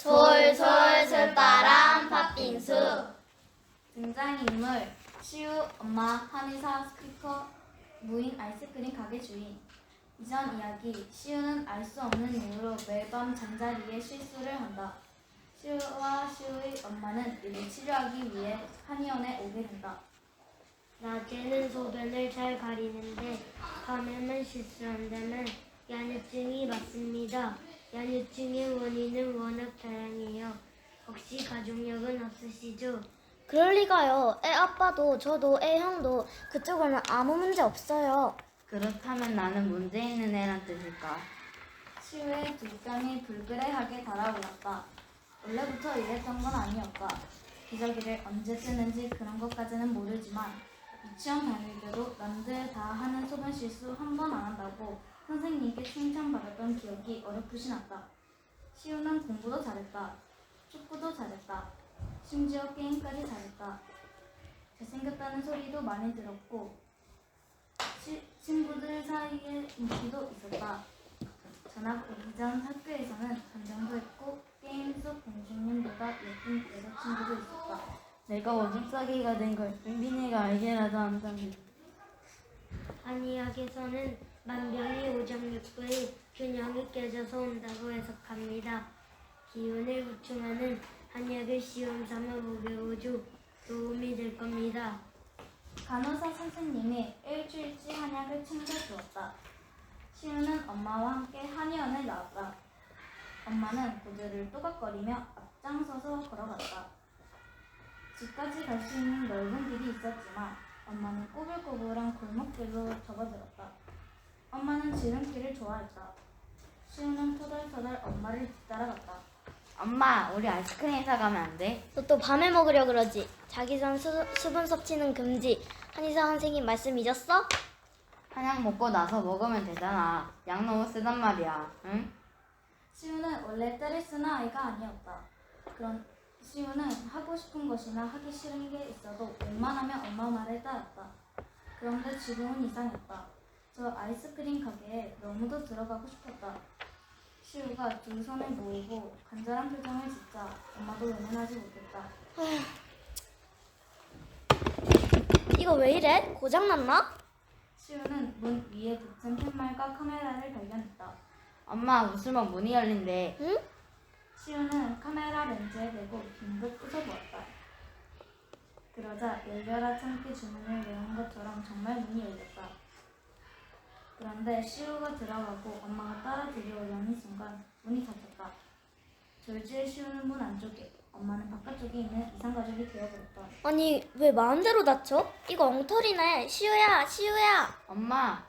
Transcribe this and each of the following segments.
솔솔솔 바람 팥빙수. 등장인물 시우 엄마 한의사 스피커 무인 아이스크림 가게 주인. 이전 이야기. 시우는 알 수 없는 이유로 매일 밤 잠자리에 실수를 한다. 시우와 시우의 엄마는 이를 치료하기 위해 한의원에 오게 된다. 낮에는 소변을 잘 가리는데 밤에만 실수한다면 야뇨증이 맞습니다. 야뇨증의 원인은 워낙 다양해요. 혹시 가족력은 없으시죠? 그럴 리가요. 애 아빠도 저도 애 형도 그쪽으로는 아무 문제 없어요. 그렇다면 나는 문제 있는 애란 뜻일까? 시우의 두 뺨이 불그레하게 달아올랐다. 원래부터 이랬던 건 아니었다. 기저귀를 언제 뜨는지 그런 것까지는 모르지만 유치원 다닐 때도 남들 다 하는 소변 실수 한 번 안 한다고 선생님께 칭찬받았던 기억이 어렴풋이 났다. 시우는 공부도 잘했다. 축구도 잘했다. 심지어 게임까지 잘했다. 잘생겼다는 소리도 많이 들었고 친구들 사이에 인기도 있었다. 전학 오기 전 학교에서는 반장도 했고 게임 속 공주님보다 예쁜 여자친구도 있었다. 내가 오줌 싸기가 된 걸 빈빈이가 알게라도 한다면. 한의학에서는 만병이 오장육부의 균형이 깨져서 온다고 해석합니다. 기운을 보충하는 한약을 시험 삼아 먹여오죠. 도움이 될 겁니다. 간호사 선생님이 일주일치 한약을 챙겨주었다. 시우는 엄마와 함께 한의원을 나왔다. 엄마는 구두를 또각거리며 앞장서서 걸어갔다. 집까지 갈 수 있는 넓은 길이 있었지만 엄마는 꼬불꼬불한 골목길로 접어들었다. 엄마는 지름길을 좋아했다. 시우는 터덜터덜 엄마를 뒤따라갔다. 엄마, 우리 아이스크림 사가면 안 돼? 너 또 밤에 먹으려 그러지? 자기 전 수분 섭취는 금지. 한의사 선생님 말씀 잊었어? 한약 먹고 나서 먹으면 되잖아. 약 너무 쓰단 말이야. 응? 시우는 원래 때를 쓰는 아이가 아니었다. 그런 시우는 하고 싶은 것이나 하기 싫은 게 있어도 웬만하면 엄마 말을 따랐다. 그런데 지금은 이상했다. 저 아이스크림 가게에 너무도 들어가고 싶었다. 시우가 두 손을 모으고 간절한 표정을 짓자 엄마도 외면하지 못했다. 이거 왜 이래? 고장났나? 시우는 문 위에 붙은 팻말과 카메라를 발견했다. 엄마, 웃으면 문이 열린대. 응? 시우는 카메라 렌즈에 대고 빙긋 웃어보았다. 그러자 열려라 참기 주문을 외운 것처럼 정말 문이 열렸다. 그런데 시우가 들어가고 엄마가 따라 들어오려는 순간 문이 닫혔다. 졸지에 시우는 문 안쪽에, 엄마는 바깥쪽에 있는 이상가족이 되어버렸다. 아니 왜 마음대로 다쳐? 이거 엉터리네. 시우야 시우야. 엄마,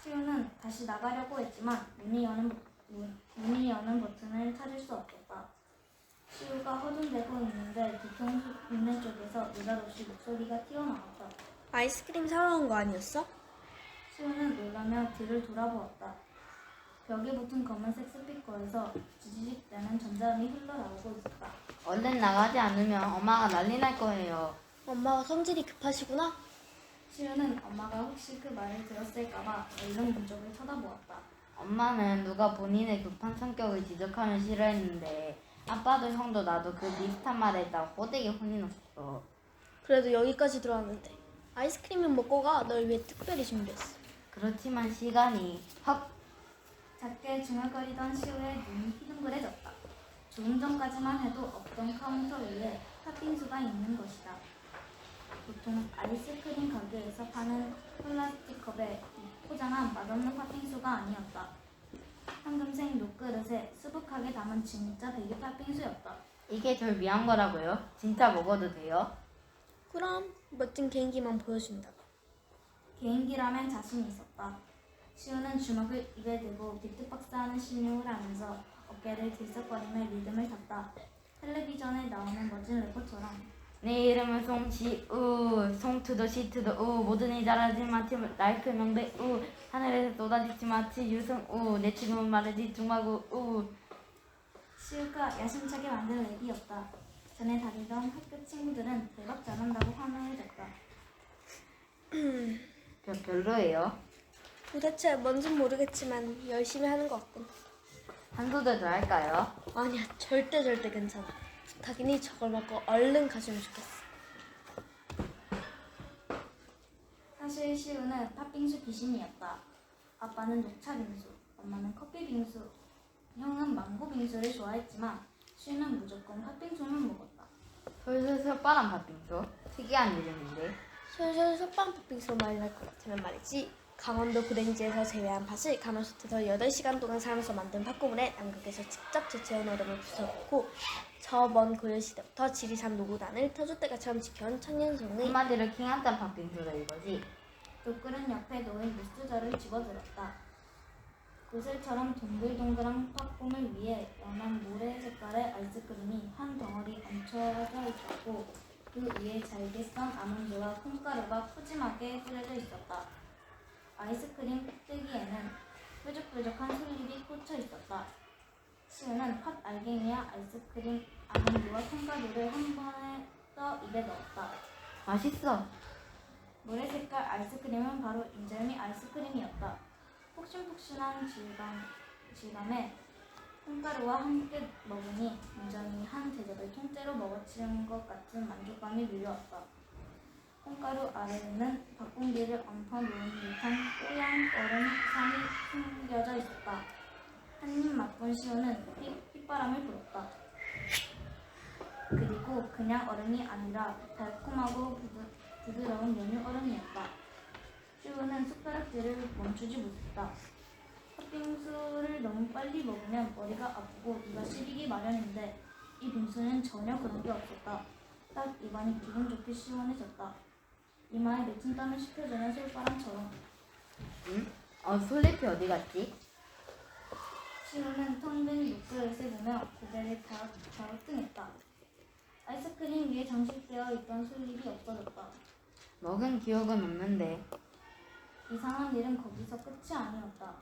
시우는 다시 나가려고 했지만 문이 여는 버튼을 찾을 수 없었다. 시우가 허둥대고 있는데 뒤통 있는 쪽에서 느닷없이 목소리가 튀어나왔다. 아이스크림 사러 온 거 아니었어? 시우는 놀라며 뒤를 돌아보았다. 벽에 붙은 검은색 스피커에서 지지직대는 전자음이 흘러나오고 있었다. 얼른 나가지 않으면 엄마가 난리 날 거예요. 엄마가 성질이 급하시구나? 시우는 엄마가 혹시 그 말을 들었을까봐 얼른 문 쪽을 쳐다보았다. 엄마는 누가 본인의 급한 성격을 지적하면 싫어했는데 아빠도 형도 나도 그 비슷한 말을 했다고 호되게 혼이 났어. 그래도 여기까지 들어왔는데 아이스크림은 먹고 가. 널 위해 특별히 준비했어. 그렇지만 시간이 확. 작게 중얼거리던 시우의 눈이 희둥그레졌다. 조금 전까지만 해도 없던 카운터 위에 팥빙수가 있는 것이다. 보통 아이스크림 가게에서 파는 플라스틱 컵에 포장한 맛없는 팥빙수가 아니었다. 황금색 녹그릇에 수북하게 담은 진짜 배기 팥빙수였다. 이게 절 위한 거라고요? 진짜 먹어도 돼요? 그럼 멋진 개인기만 보여준다. 개인기라면 자신이 있었다. 시우는 주먹을 입에 대고 비트박스하는 신용을 하면서 어깨를 들썩거리며 리듬을 탔다. 텔레비전에 나오는 멋진 래퍼처럼. 내 이름은 송지우, 송투더 시투더 우, 모든 일 잘하지 마치 라이크 명배 우, 하늘에서 쏟아지지 마치 유승우, 내 지금은 말하지 중마구 우. 시우가 야심차게 만든 랩이었다. 전에 다니던 학교 친구들은 대박 잘한다고 환호해 줬다. 별로예요. 도대체 뭔진 모르겠지만 열심히 하는 것 같군. 한 소절 더 할까요? 아니야, 절대 괜찮아. 부탁이니 저걸 먹고 얼른 가주면 좋겠어. 사실 시우는 팥빙수 귀신이었다. 아빠는 녹차 빙수, 엄마는 커피 빙수, 형은 망고 빙수를 좋아했지만 시우는 무조건 팥빙수만 먹었다. 솔솔솔 뻔한 팥빙수. 특이한 이름인데. 솔솔 솥빵 팥빙수 말할 것 같으면 말이지. 강원도 고랭지에서 재배한 팥을 가마솥에서 8시간 동안 삶아서 만든 팥고물에 남극에서 직접 제철 얼음을 부숴놓고 저 먼 고려시대부터 지리산 노고단을 터줏대감처럼 지켜온 천년송의 한마디로 킹한단 팥빙수다 이거지. 녹그릇 옆에 놓인 무스자를 집어들었다. 구슬처럼 동글동글한 팥고물 위에 연한 모래 색깔의 아이스크림이 한 덩어리 얹혀져 있었고 그 위에 잘게 썬 아몬드와 콩가루가 푸짐하게 뿌려져 있었다. 아이스크림 꼭대기에는 뾰족뾰족한 솔잎이 꽂혀 있었다. 시우는 팥 알갱이와 아이스크림, 아몬드와 콩가루를 한 번에 떠 입에 넣었다. 맛있어. 모래 색깔 아이스크림은 바로 인절미 아이스크림이었다. 폭신폭신한 질감에 콩가루와 함께 먹으니 인절미 한 대접을 통째로 먹어치운 것 같은 만족감이 밀려왔다. 콩가루 아래에는 밥공기를 얹어 놓은 듯한 뽀얀 얼음 향이 숨겨져 있었다. 한 입 맛본 시우는 휘바람을 불었다. 그리고 그냥 얼음이 아니라 달콤하고 부드러운 연유 얼음이었다. 시우는 숟가락질을 멈추지 못했다. 팥빙수를 너무 빨리 먹으면 머리가 아프고 이가 시리기 마련인데 이 빙수는 전혀 그런 게 없었다. 딱 입안이 기분 좋게 시원해졌다. 이마에 맺힌 땀을 식혀주는 솔바람처럼. 응? 솔잎이 어디 갔지? 시우는 텅 빈 녹그릇을 보며 고개를 갸우뚱했다. 아이스크림 위에 장식되어 있던 솔잎이 없어졌다. 먹은 기억은 없는데. 이상한 일은 거기서 끝이 아니었다.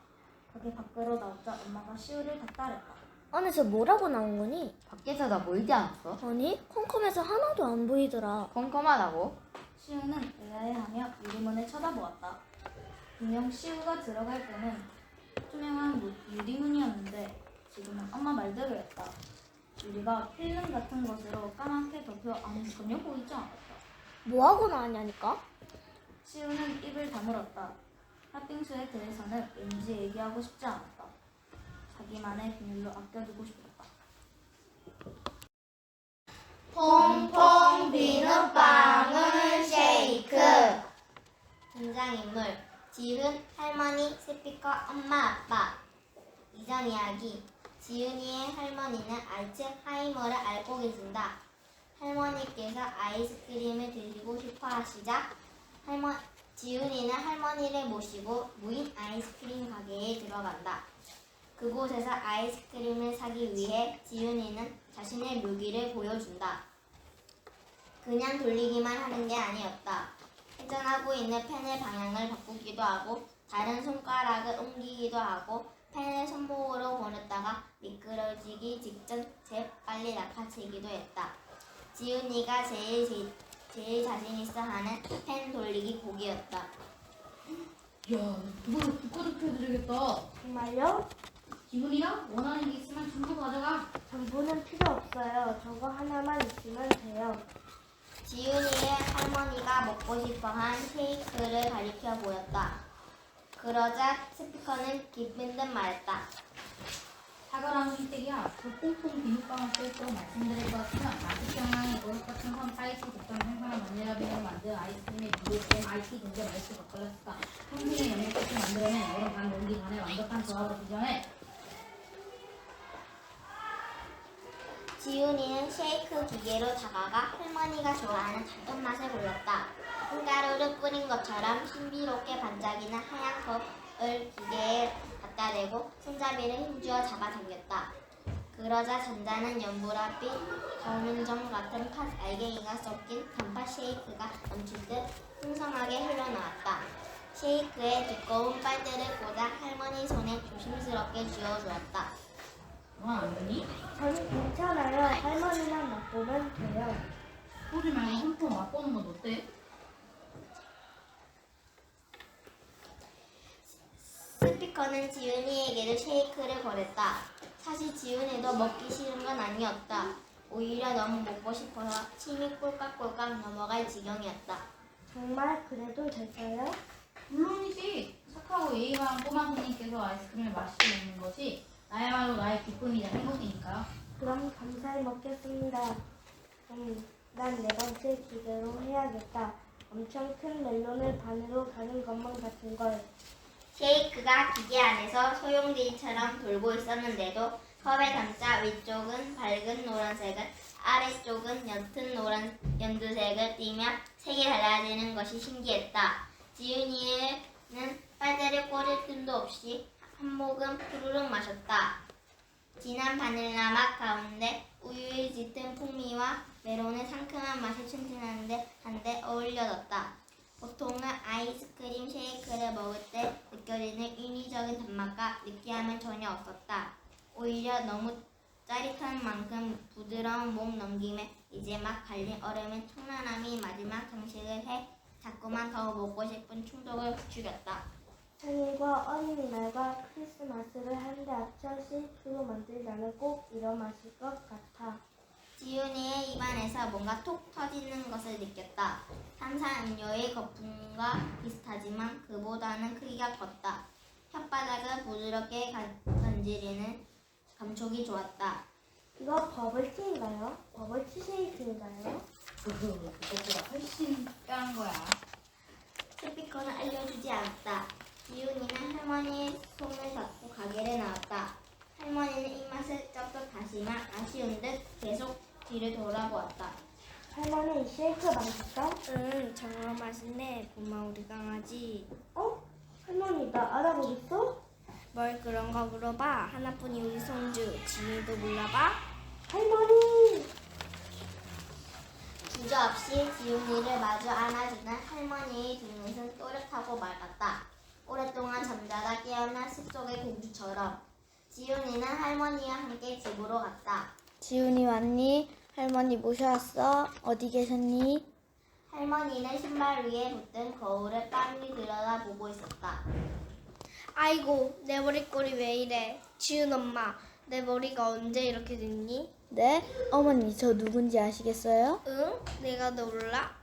가게 밖으로 나오자 엄마가 시우를 닥달했다. 아니 저 뭐라고 나온 거니? 밖에서 나 보이지 않았어? 아니 컴컴해서 하나도 안 보이더라. 컴컴하다고? 시우는 의아해하며 유리문을 쳐다보았다. 분명 시우가 들어갈 때는 투명한 유리문이었는데 지금은 엄마 말대로였다. 유리가 필름 같은 것으로 까맣게 덮여 안이 전혀 보이지 않았다. 뭐하고 나왔냐니까? 시우는 입을 다물었다. 팥빙수에 대해서는 왠지 얘기하고 싶지 않았다. 자기만의 비밀로 아껴두고 싶었다. 퐁퐁 비눗방울 쉐이크. 등장인물 지훈, 할머니, 스피커, 엄마, 아빠. 이전 이야기. 지훈이의 할머니는 알츠하이머를 앓고 계신다. 할머니께서 아이스크림을 드시고 싶어 하시자 지훈이는 할머니를 모시고 무인 아이스크림 가게에 들어간다. 그곳에서 아이스크림을 사기 위해 지훈이는 자신의 묘기를 보여준다. 그냥 돌리기만 하는 게 아니었다. 회전하고 있는 펜의 방향을 바꾸기도 하고 다른 손가락을 옮기기도 하고 펜을 손목으로 거렸다가 미끄러지기 직전 재빨리 낚아채기도 했다. 지훈이가 제일 자신 있어 하는 펜 돌리기 곡이었다. 야, 그거 부끄럽게 해드리겠다. 정말요? 기분이야? 원하는 게 있으면 전부 가져가. 전부는 필요 없어요. 저거 하나만 있으면 돼요. 지훈이의 할머니가 먹고 싶어한 쉐이크를 가리켜 보였다. 그러자 스피커는 기쁜 듯 말했다. 사과랑 흰색이야. 그 퐁퐁 비눗방울 쉐이크로 말씀드릴 것 같으면 마트 경향의 고속 같은 선 파이스 독점 생산한 바닐라 비누로 만든 아이스크림에 비교 MIT 등재 맛있게 바꿔놨을까. 평균의 영역같이 만들어낸 얼음 반 농기 간의 완벽한 조합으로 규정해. 지훈이는 쉐이크 기계로 다가가 할머니가 좋아하는 달콤 맛을 골랐다. 콩가루를 뿌린 것처럼 신비롭게 반짝이는 하얀 컵을 기계에 갖다 대고 손잡이를 힘주어 잡아당겼다. 그러자 잔잔한 연보라빛 검은정 같은 팥 알갱이가 섞인 단팥 쉐이크가 넘칠 듯 풍성하게 흘러나왔다. 쉐이크에 두꺼운 빨대를 꽂아 할머니 손에 조심스럽게 쥐어주었다. 너안 되니? 저는 괜찮아요. 할머니만 맛보면 돼요. 소리 말고 홈폰 맛보는 건 어때? 스피커는 지훈이에게도 쉐이크를 권했다. 사실 지훈이도 먹기 싫은 건 아니었다. 오히려 너무 먹고 싶어서 침이 꼴깍꼴깍 넘어갈 지경이었다. 정말 그래도 될까요? 물론이지. 착하고 예의 바른 꼬마 손님께서 아이스크림을 맛있게 먹는 것이 나야말로 나의 기쁨이자 행복이니까요. 그럼 감사히 먹겠습니다. 난 네 번째 기대로 해야겠다. 엄청 큰 멜론을 반으로 가는 것만 같은 걸. 쉐이크가 기계 안에서 소용돌이처럼 돌고 있었는데도 컵의 단자 위쪽은 밝은 노란색을, 아래쪽은 옅은 노란 연두색을 띠며 색이 달라지는 것이 신기했다. 지훈이는 빨대를 꽂을 틈도 없이 한 모금 푸르륵 마셨다. 진한 바닐라 맛 가운데 우유의 짙은 풍미와 메론의 상큼한 맛이 튼튼한데 한데 어울려졌다. 보통은 아이스크림 쉐이크를 먹을 때 느껴지는 인위적인 단맛과 느끼함은 전혀 없었다. 오히려 너무 짜릿한 만큼 부드러운 목 넘김에 이제 막 갈린 얼음의 청량함이 마지막 장식을 해 자꾸만 더 먹고 싶은 충동을 부추겼다. 생일과 어린이날과 크리스마스를 한데 합쳐 쉐이크로 만들자면 꼭 이런 맛일 것 같아. 지훈이의 입안에서 뭔가 톡 터지는 것을 느꼈다. 탄산음료의 거품과 비슷하지만 그보다는 크기가 컸다. 혓바닥을 부드럽게 건드리는 감촉이 좋았다. 이거 버블티인가요? 버블티 쉐이크인가요? 그것보다 훨씬 특별한 거야. 스피커는 알려주지 않았다. 지훈이는 할머니의 손을 잡고 가게를 나왔다. 할머니는 입맛을 쩍쩍 다시마 아쉬운 듯 계속 뒤를 돌아보았다. 할머니, 이 쉐이크 맛있어? 응, 정말 맛있네. 고마워, 우리 강아지. 어? 할머니, 나 알아보겠어? 뭘 그런 거 물어봐. 하나뿐인 우리 손주. 지은이도 몰라봐? 할머니! 주저없이 지훈이를 마주 안아주는 할머니의 뒷모습은 또렷하고 맑았다. 오랫동안 잠자다 깨어난 숲속의 공주처럼. 지훈이는 할머니와 함께 집으로 갔다. 지훈이 왔니? 할머니 모셔왔어? 어디 계셨니? 할머니는 신발 위에 붙은 거울을 빤히 들여다보고 있었다. 아이고, 내 머리꼴이 왜 이래? 지훈 엄마, 내 머리가 언제 이렇게 됐니? 네? 어머니, 저 누군지 아시겠어요? 응? 내가 너 몰라?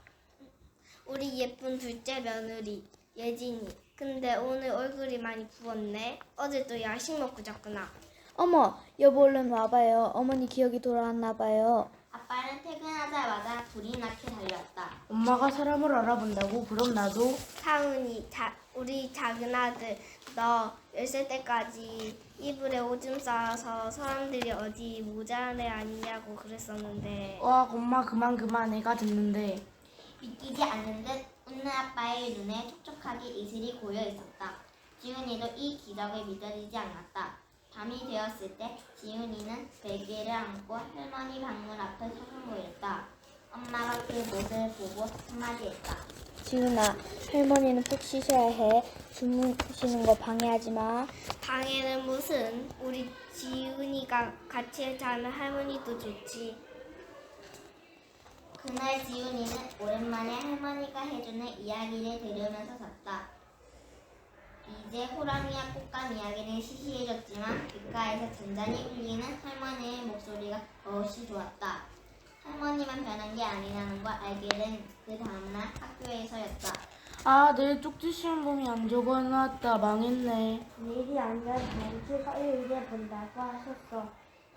우리 예쁜 둘째 며느리, 예진이. 근데 오늘 얼굴이 많이 부었네. 어제 또 야식 먹고 잤구나. 어머, 여보 얼른 와봐요. 어머니 기억이 돌아왔나 봐요. 아빠는 퇴근하자마자 불이 나게 달렸다. 엄마가 사람을 알아본다고? 그럼 나도? 사은이, 우리 작은 아들, 너 10살 때까지 이불에 오줌 싸서 사람들이 어디 모자란 애 아니냐고 그랬었는데. 와 엄마 그만 애가 듣는데. 믿기지 않는 듯 웃는 아빠의 눈에 촉촉하게 이슬이 고여 있었다. 지훈이도 이 기적을 믿어지지 않았다. 밤이 되었을 때 지훈이는 베개를 안고 할머니 방문 앞에 서성거렸다. 엄마가 그 모습을 보고 한마디 했다. 지훈아, 할머니는 푹 쉬셔야 해. 주무시는 거 방해하지 마. 방해는 무슨. 우리 지훈이가 같이 자면 할머니도 좋지. 그날 지훈이는 오랜만에 할머니가 해주는 이야기를 들으면서 잤다. 이제 호랑이와 꽃감 이야기는 시시해졌지만 귓가에서 잔잔히 울리는 할머니의 목소리가 더없이 좋았다. 할머니만 변한 게 아니라는 걸 알게 된 그 다음날 학교에서였다. 아 내일 쪽지 시험범위 안 적어놨다. 망했네. 내일이 아니라 다음 주 화요일에 본다고 하셨어.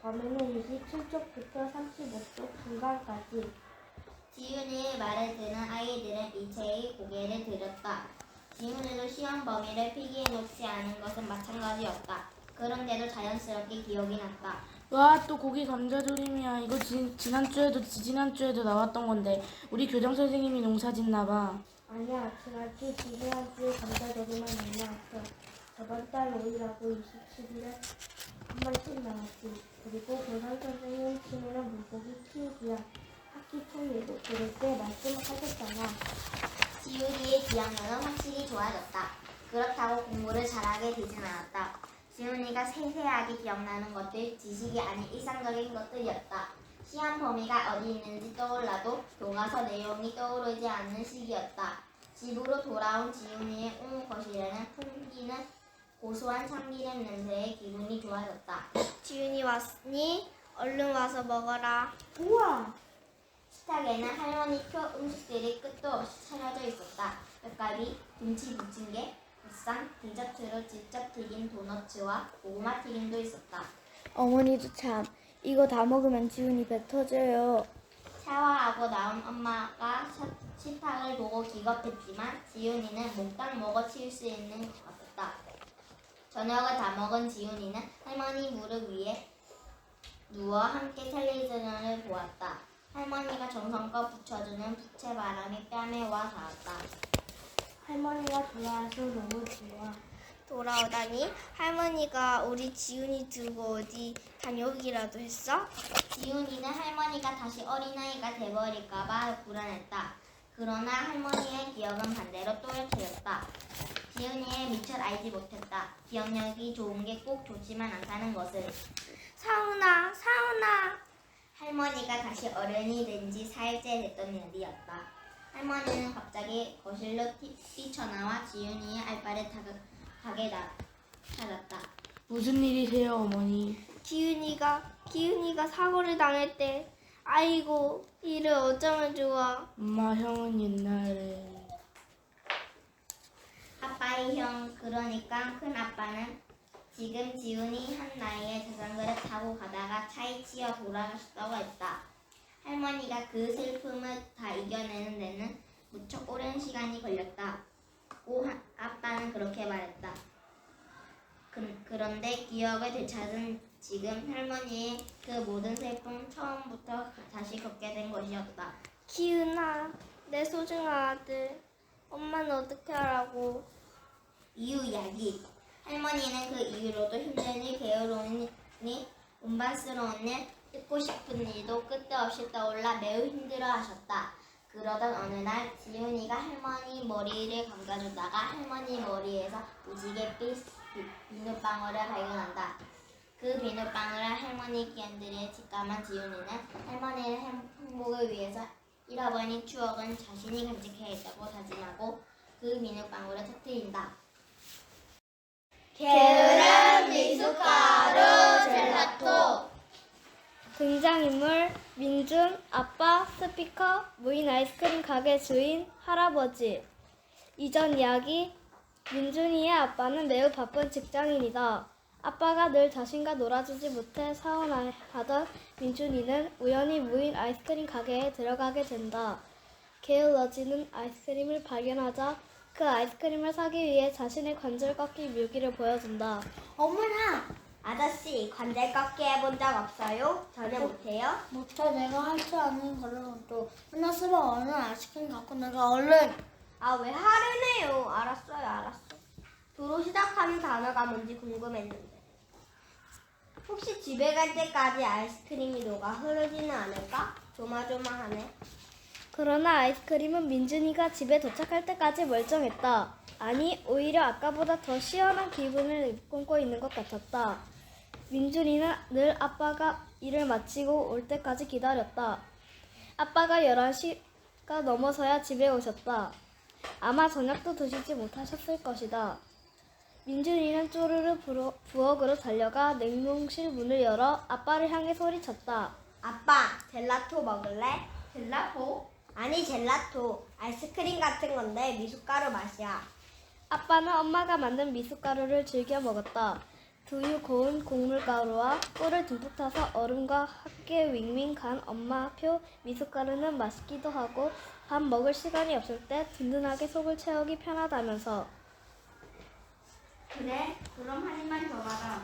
범위는 27쪽부터 35쪽 중간까지. 지훈이의 말을 듣는 아이들은 이체의 고개를 들었다. 지훈이도 시험 범위를 필기해놓지 않은 것은 마찬가지였다. 그런데도 자연스럽게 기억이 났다. 와 또 고기 감자조림이야. 이거 지난주에도 지지난주에도 나왔던 건데 우리 교장 선생님이 농사짓나봐. 아니야, 지난주 감자조림은 안 나왔어. 저번 달 5일하고 27일에 한 번씩 나왔지. 그리고 교장 선생님 취미는 물고기 키우기야. 학기 총리도 그럴 때 말씀하셨잖아. 지훈이의 기억력은 확실히 좋아졌다. 그렇다고 공부를 잘하게 되진 않았다. 지훈이가 세세하게 기억나는 것들, 지식이 아닌 일상적인 것들이었다. 시험 범위가 어디 있는지 떠올라도 교과서 내용이 떠오르지 않는 시기였다. 집으로 돌아온 지훈이의 온 거실에는 풍기는 고소한 참기름 냄새에 기분이 좋아졌다. 지윤이 왔니? 얼른 와서 먹어라. 우와! 식탁에는 할머니표 음식들이 끝도 없이 차려져 있었다. 떡갈비, 김치 부침개, 보쌈, 디저트로 직접 튀긴 도너츠와 고구마 튀김도 있었다. 어머니도 참, 이거 다 먹으면 지훈이 배 터져요. 샤워하고 나온 엄마가 식탁을 보고 기겁했지만 지훈이는 몽땅 먹어 치울 수 있는 것 같았다. 저녁을 다 먹은 지훈이는 할머니 무릎 위에 누워 함께 텔레비전을 보았다. 할머니가 정성껏 붙여주는 부채바람이 뺨에 와 닿았다. 할머니가 돌아와서 너무 좋아. 돌아오다니? 할머니가 우리 지훈이 두고 어디 다녀오기라도 했어? 지훈이는 할머니가 다시 어린아이가 돼버릴까봐 불안했다. 그러나 할머니의 기억은 반대로 또렷해졌다. 지훈이의 미처 알지 못했다. 기억력이 좋은 게 꼭 좋지만 않다는 것을. 사훈아, 사훈아. 할머니가 다시 어른이 된 지 4일째 됐던 일이었다. 할머니는 갑자기 거실로 뛰쳐나와 지훈이의 알바를 가게 찾았다. 무슨 일이세요, 어머니? 기훈이가 사고를 당했대. 아이고, 이를 어쩌면 좋아. 엄마, 형은 옛날에 아빠의 형, 그러니까 큰아빠는 지금 지훈이 한 나이에 자전거를 타고 가다가 차에 치여 돌아가셨다고 했다. 할머니가 그 슬픔을 다 이겨내는 데는 무척 오랜 시간이 걸렸다. 아빠는 그렇게 말했다. 그런데 기억을 되찾은 지금 할머니의 그 모든 슬픔 처음부터 다시 겪게 된 것이었다. 기훈아, 내 소중한 아들. 엄마는 어떻게 하라고? 이유 이야기. 할머니는 그 이후로도 힘든 일, 게으른 일, 운반스러운 일, 듣고 싶은 일도 끝도 없이 떠올라 매우 힘들어하셨다. 그러던 어느 날 지훈이가 할머니 머리를 감가주다가 할머니 머리에서 무지갯빛 비눗방울을 발견한다. 그 비눗방울을 할머니 끼안들에 직감한 지훈이는 할머니의 행복을 위해서 잃어버린 추억은 자신이 간직해야겠다고 다짐하고 그 비눗방울을 터뜨린다. 게으른 미숫가루 젤라또. 등장인물 민준, 아빠, 스피커, 무인 아이스크림 가게 주인, 할아버지. 이전 이야기. 민준이의 아빠는 매우 바쁜 직장인이다. 아빠가 늘 자신과 놀아주지 못해 서운하던 민준이는 우연히 무인 아이스크림 가게에 들어가게 된다. 게을러지는 아이스크림을 발견하자 그 아이스크림을 사기 위해 자신의 관절 꺾기 묘기를 보여준다. 어머나! 아저씨, 관절 꺾기 해본 적 없어요? 전혀 못해요? 못해, 내가 할 줄 아는 거는 또 끝났으면 얼른 아이스크림 갖고 내가 얼른. 아, 왜 화를 내요? 알았어요. 도로 시작하는 단어가 뭔지 궁금했는데. 혹시 집에 갈 때까지 아이스크림이 녹아 흐르지는 않을까? 조마조마하네. 그러나 아이스크림은 민준이가 집에 도착할 때까지 멀쩡했다. 아니, 오히려 아까보다 더 시원한 기분을 꿈꿔 있는 것 같았다. 민준이는 늘 아빠가 일을 마치고 올 때까지 기다렸다. 아빠가 11시가 넘어서야 집에 오셨다. 아마 저녁도 드시지 못하셨을 것이다. 민준이는 쪼르르 부엌으로 달려가 냉동실 문을 열어 아빠를 향해 소리쳤다. 아빠, 젤라토 먹을래? 젤라토? 아니, 젤라토. 아이스크림 같은 건데 미숫가루 맛이야. 아빠는 엄마가 만든 미숫가루를 즐겨 먹었다. 두유 고운 곡물가루와 꿀을 듬뿍 타서 얼음과 함께 윙윙 간 엄마표 미숫가루는 맛있기도 하고 밥 먹을 시간이 없을 때 든든하게 속을 채우기 편하다면서. 그래? 그럼 한 입만 더 봐라.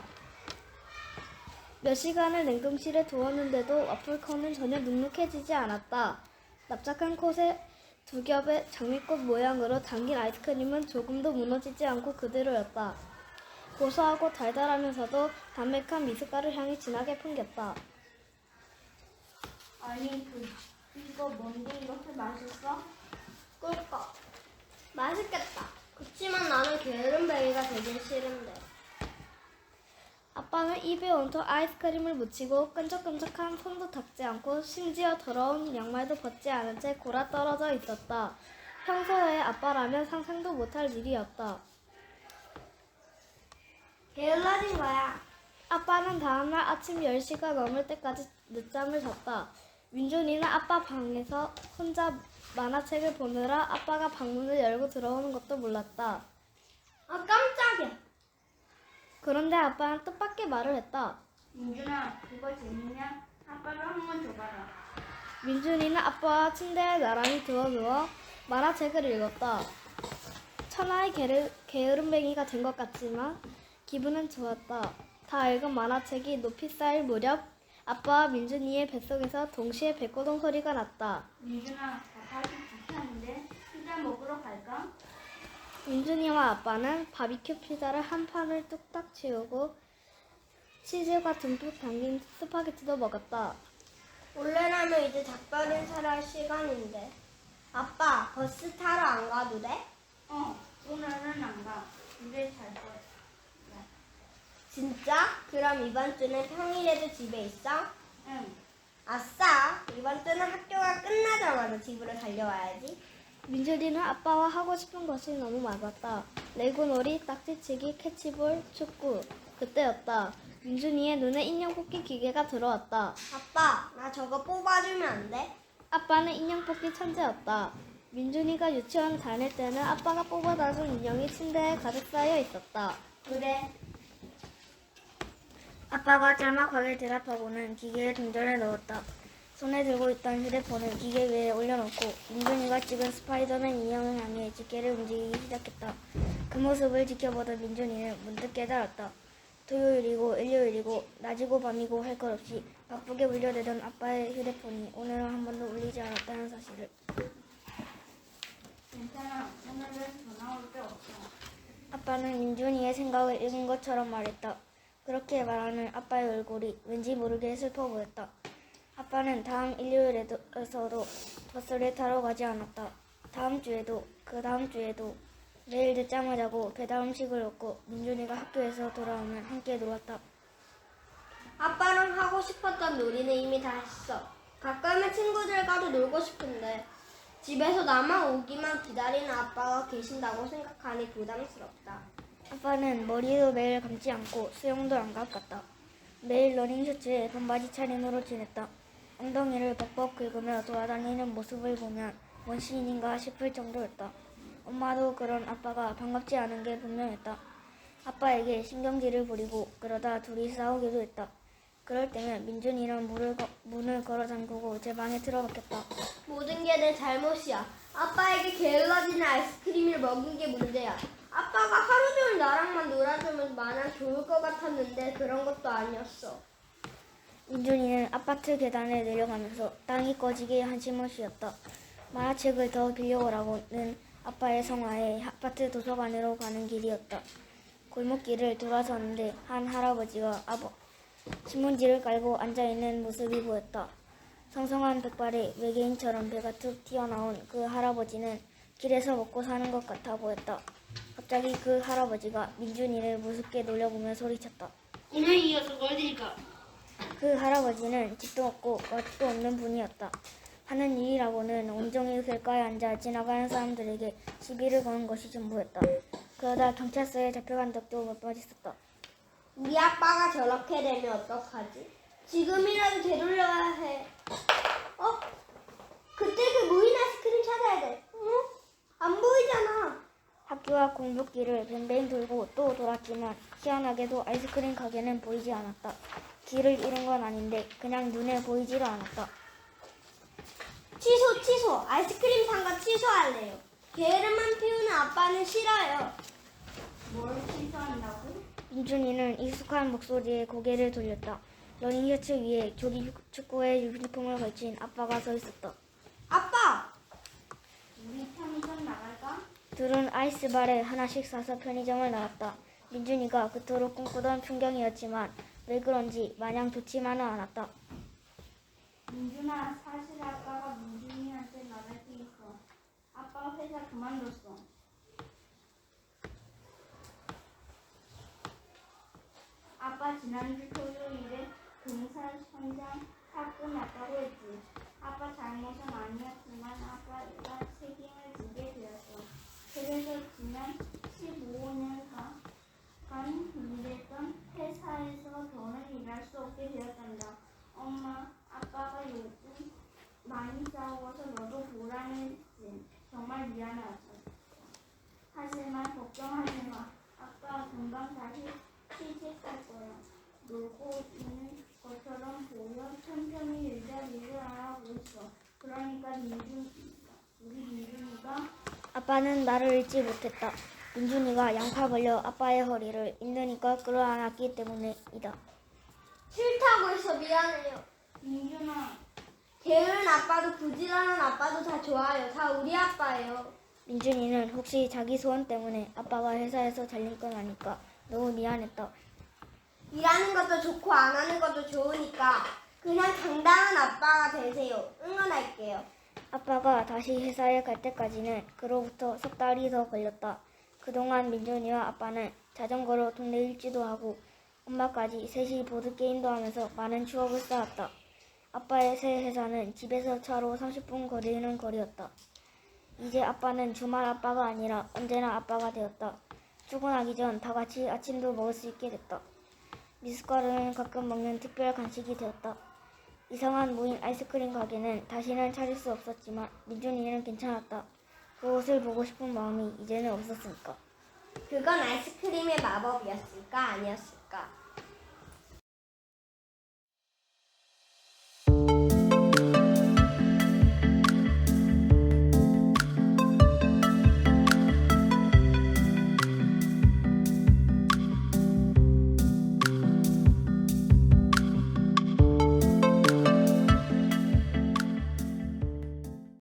몇 시간을 냉동실에 두었는데도 와플콘은 전혀 눅눅해지지 않았다. 납작한 콧에 두 겹의 장미꽃 모양으로 담긴 아이스크림은 조금도 무너지지 않고 그대로였다. 고소하고 달달하면서도 담백한 미숫가루 향이 진하게 풍겼다. 아니, 이거 뭔데 이렇게 맛있어? 꿀꺽. 맛있겠다. 그치만 나는 게으름뱅이가 되긴 싫은데. 아빠는 입에 온통 아이스크림을 묻히고 끈적끈적한 손도 닦지 않고 심지어 더러운 양말도 벗지 않은 채 골아 떨어져 있었다. 평소에 아빠라면 상상도 못할 일이었다. 게을러진 거야. 아빠는 다음날 아침 10시가 넘을 때까지 늦잠을 잤다. 민준이는 아빠 방에서 혼자 만화책을 보느라 아빠가 방문을 열고 들어오는 것도 몰랐다. 아 깜짝이야. 그런데 아빠는 뜻밖의 말을 했다. 민준아, 그거 재밌냐? 아빠를 한번 줘봐라. 민준이는 아빠와 침대에 나란히 누워 만화책을 읽었다. 천하의 게으름뱅이가 된 것 같지만 기분은 좋았다. 다 읽은 만화책이 높이 쌓일 무렵 아빠와 민준이의 뱃속에서 동시에 배꼽동 소리가 났다. 민준아, 밥하기 귀찮은데 피자 먹으러 갈까? 민준이와 아빠는 바비큐 피자를 한 판을 뚝딱 치우고 치즈가 듬뿍 담긴 스파게티도 먹었다. 원래라면 이제 작별을 할 시간인데. 아빠 버스 타러 안 가도 돼? 오늘은 안 가. 집에 잘 거야. 진짜? 그럼 이번 주는 평일에도 집에 있어? 응. 아싸! 이번 주는 학교가 끝나자마자 집으로 달려와야지. 민준이는 아빠와 하고 싶은 것이 너무 많았다. 레고놀이, 딱지치기, 캐치볼, 축구. 그때였다. 민준이의 눈에 인형 뽑기 기계가 들어왔다. 아빠, 나 저거 뽑아주면 안 돼? 아빠는 인형 뽑기 천재였다. 민준이가 유치원 다닐 때는 아빠가 뽑아다 준 인형이 침대에 가득 쌓여 있었다. 그래. 아빠가 짤막하게 대답하고는 기계에 동전을 넣었다. 손에 들고 있던 휴대폰을 기계 위에 올려놓고 민준이가 찍은 스파이더맨 인형을 향해 집게를 움직이기 시작했다. 그 모습을 지켜보던 민준이는 문득 깨달았다. 토요일이고 일요일이고 낮이고 밤이고 할 것 없이 바쁘게 울려대던 아빠의 휴대폰이 오늘은 한 번도 울리지 않았다는 사실을. 괜찮아. 오늘은 전화 올 게 없어. 아빠는 민준이의 생각을 읽은 것처럼 말했다. 그렇게 말하는 아빠의 얼굴이 왠지 모르게 슬퍼 보였다. 아빠는 다음 일요일에서도 버스를 타러 가지 않았다. 다음 주에도 그 다음 주에도 매일 늦잠을 자고 배달 음식을 먹고 민준이가 학교에서 돌아오면 함께 놀았다. 아빠랑 하고 싶었던 놀이는 이미 다 했어. 가끔은 친구들과도 놀고 싶은데 집에서 나만 오기만 기다리는 아빠가 계신다고 생각하니 부담스럽다. 아빠는 머리도 매일 감지 않고 수영도 안 갔다. 매일 러닝셔츠에 반바지 차림으로 지냈다. 엉덩이를 벅벅 긁으며 돌아다니는 모습을 보면 원시인인가 싶을 정도였다. 엄마도 그런 아빠가 반갑지 않은 게 분명했다. 아빠에게 신경질을 부리고 그러다 둘이 싸우기도 했다. 그럴 때면 민준이는 문을 걸어 잠그고 제 방에 들어갔겠다. 모든 게 내 잘못이야. 아빠에게 게을러지는 아이스크림을 먹은 게 문제야. 아빠가 하루 종일 나랑만 놀아주면 마냥 좋을 것 같았는데 그런 것도 아니었어. 민준이는 아파트 계단을 내려가면서 땅이 꺼지게 한숨을 쉬었다. 만화책을 더 빌려오라고는 아빠의 성화에 아파트 도서관으로 가는 길이었다. 골목길을 돌아서는데 한 할아버지가 신문지를 깔고 앉아있는 모습이 보였다. 성성한 백발에 외계인처럼 배가 툭 튀어나온 그 할아버지는 길에서 먹고 사는 것 같아 보였다. 갑자기 그 할아버지가 민준이를 무섭게 놀려보며 소리쳤다. 오늘 이 녀석 어딜까? 그 할아버지는 집도 없고 맛도 없는 분이었다. 하는 일이라고는 온종일 길가에 앉아 지나가는 사람들에게 시비를 거는 것이 전부였다. 그러다 경찰서에 잡혀간 적도 몇 번 있었다. 우리 아빠가 저렇게 되면 어떡하지? 지금이라도 되돌려야 해. 그때 그 무인 아이스크림 찾아야 돼. 안 보이잖아. 학교 앞 공복길을 뱅뱅 돌고 또 돌았지만 희한하게도 아이스크림 가게는 보이지 않았다. 길을 잃은 건 아닌데 그냥 눈에 보이지를 않았다. 취소. 아이스크림 산 거 취소할래요. 게으름만 피우는 아빠는 싫어요. 뭘 취소한다고? 민준이는 익숙한 목소리에 고개를 돌렸다. 러닝셔츠 위에 조기 축구의 유니폼을 걸친 아빠가 서 있었다. 아빠! 우리 편의점 나갈까? 둘은 아이스바를 하나씩 사서 편의점을 나갔다. 민준이가 그토록 꿈꾸던 풍경이었지만 왜 그런지 마냥 좋지만은 않았다. 민준아, 사실 아빠가 민준이한테 말할 게 있어. 아빠 회사 그만뒀어. 아빠 지난주 토요일에 등산 현장 사고 났다고 했지. 아빠 잘못은 아니었지만 아빠가 책임을 지게 되었어. 그래서 지난 15년간 아빠는 일했던 회사에서 더는 일할 수 없게 되었단다. 엄마, 아빠가 요즘 많이 싸워서 너도 불안했지. 정말 미안하다. 하지만 걱정하지 마. 아빠 금방 다시 취직할 거야. 놀고 있는 것처럼 보여 천천히 일자리를 알아보고 있어. 그러니까 우리 민준이가 아빠는 말을 읽지 못했다. 민준이가 양팔 벌려 아빠의 허리를 인드니까 끌어안았기 때문이다. 싫다고 해서 미안해요. 민준아, 게으른 아빠도 부지런한 아빠도 다 좋아요. 다 우리 아빠예요. 민준이는 혹시 자기 소원 때문에 아빠가 회사에서 잘린 건 아닐까 너무 미안했다. 일하는 것도 좋고 안 하는 것도 좋으니까 그냥 당당한 아빠가 되세요. 응원할게요. 아빠가 다시 회사에 갈 때까지는 그로부터 석 달이 더 걸렸다. 그동안 민준이와 아빠는 자전거로 동네 일지도 하고 엄마까지 셋이 보드게임도 하면서 많은 추억을 쌓았다. 아빠의 새 회사는 집에서 차로 30분 거리는 거리였다. 이제 아빠는 주말 아빠가 아니라 언제나 아빠가 되었다. 출근하기 전 다 같이 아침도 먹을 수 있게 됐다. 미숫가루는 가끔 먹는 특별 간식이 되었다. 이상한 무인 아이스크림 가게는 다시는 찾을 수 없었지만 민준이는 괜찮았다. 그곳을 보고 싶은 마음이 이제는 없었으니까. 그건 아이스크림의 마법이었을까 아니었을까?